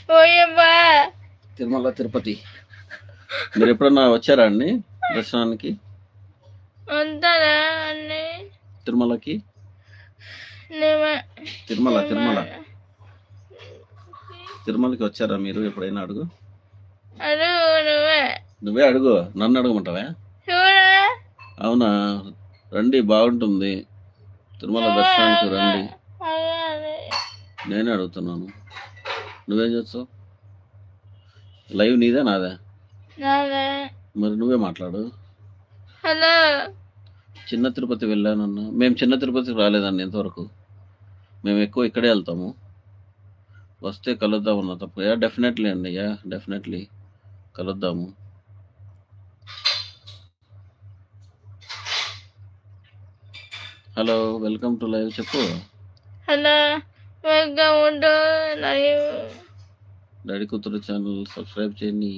ఓయమ్మా తిరుమల తిరుపతి మీరు ఎప్పుడన్నా వచ్చారా అండి దర్శనానికి? ఉంటారా అండి? తిరుమలకి తిరుమల తిరుమల తిరుమలకి వచ్చారా మీరు ఎప్పుడైనా? అడుగు నువ్వే అడుగు, నన్ను అడగమంటావా? అవునా, రండి, బాగుంటుంది. తిరుమల దర్శనానికి రండి. నేనే అడుగుతున్నాను, నువ్వేం చేస్తావు? లైవ్ నీదే నాదే? మరి నువ్వే మాట్లాడు. హలో, చిన్న తిరుపతి వెళ్ళానన్నా. మేము చిన్న తిరుపతికి రాలేదండి ఇంతవరకు. మేము ఎక్కువ ఇక్కడే వెళ్తాము. వస్తే కలుద్దాం అన్న తప్ప. డెఫినెట్లీ అండి, డెఫినెట్లీ కలుద్దాము. Hello, welcome to live. చెప్పు. Hello, welcome to live. Daddy కూతురు ఛానల్ సబ్స్క్రైబ్ చేయండి.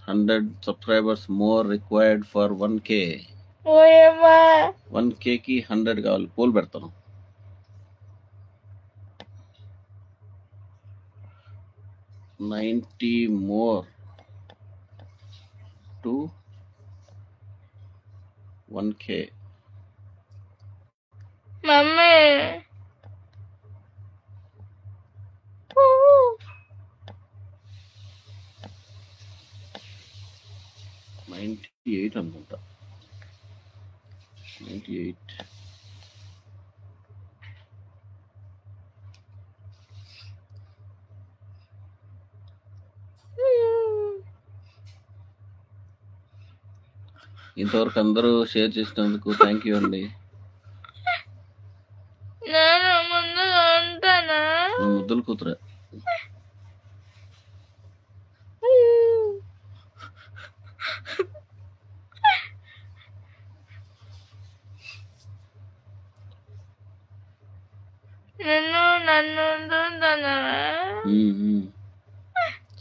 100 subscribers more required for 1K. 1K కి 100 కావాలి. పోల్ పెడతాను. $90 more to 1K. మమ్మీ 98 అనుకుంటా. 98. ఇంతవరకు అందరూ షేర్ చేసినందుకు థ్యాంక్ యూ అండి. ముద్దులు కూతురే.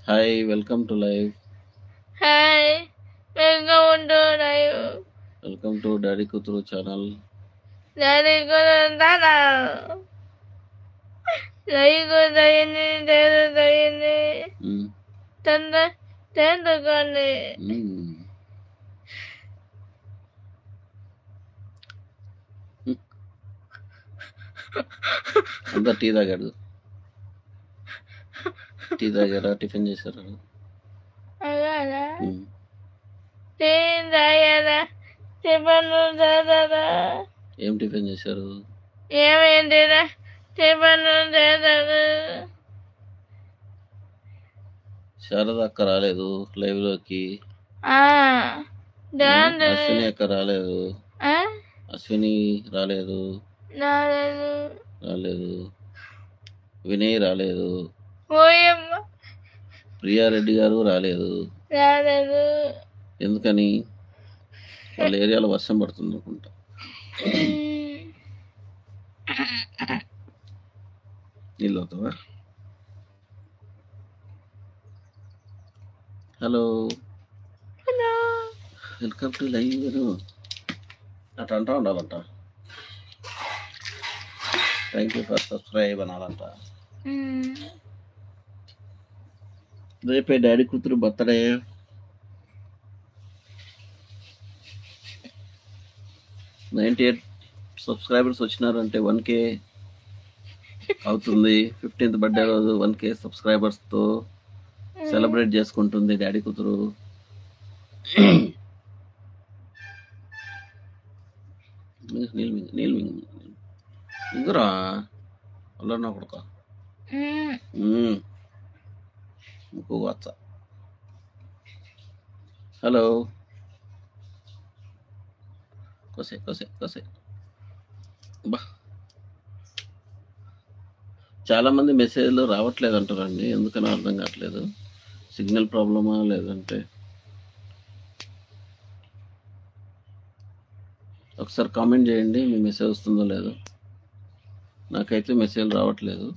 Hi, welcome to live. Hi, welcome to live. Welcome to daddy కూతురు ఛానల్. డాడీ కూతురు ఛానల్. లైక్ చేయండి, తెలుసుకోండి. అంతా టీ తాగాడు. టీ తాగారా? టిఫిన్ చేశారా? ఏం టిఫిన్ చేశారు? శారద అక్క రాలేదు లైవ్ లోకి. అశ్విని అక్క రాలేదు. అశ్విని రాలేదు. వినయ్ రాలేదు. ప్రియారెడ్డి గారు రాలేదు. ఎందుకని? వాళ్ళ ఏరియాలో వర్షం పడుతుంది అనుకుంటా. నీళ్ళు అవుతావా? హలో, వెల్కమ్ టు లైవ్ గారు. అట్లా అంటా ఉండాలంట. థ్యాంక్ యూ ఫర్ సబ్స్క్రైబ్ అనాలంట. రేపే డాడీ కూతురు బర్త్డే. $98 సబ్స్క్రైబర్స్ వచ్చినారంటే 1K అవుతుంది. 15th బర్త్డే రోజు 1K సబ్స్క్రైబర్స్తో సెలబ్రేట్ చేసుకుంటుంది డాడీ కూతురు. ఇందురా అలా నా కొడుక ఇంకో వాచ. హలో, కొసే బా. చాలా మంది మెసేజ్లు రావట్లేదు అంటారండి. ఎందుకని అర్థం కావట్లేదు. సిగ్నల్ ప్రాబ్లమా లేదంటే? ఒకసారి కామెంట్ చేయండి, మీ మెసేజ్ వస్తుందో లేదో. నాకైతే మెసేజ్ రావట్లేదు.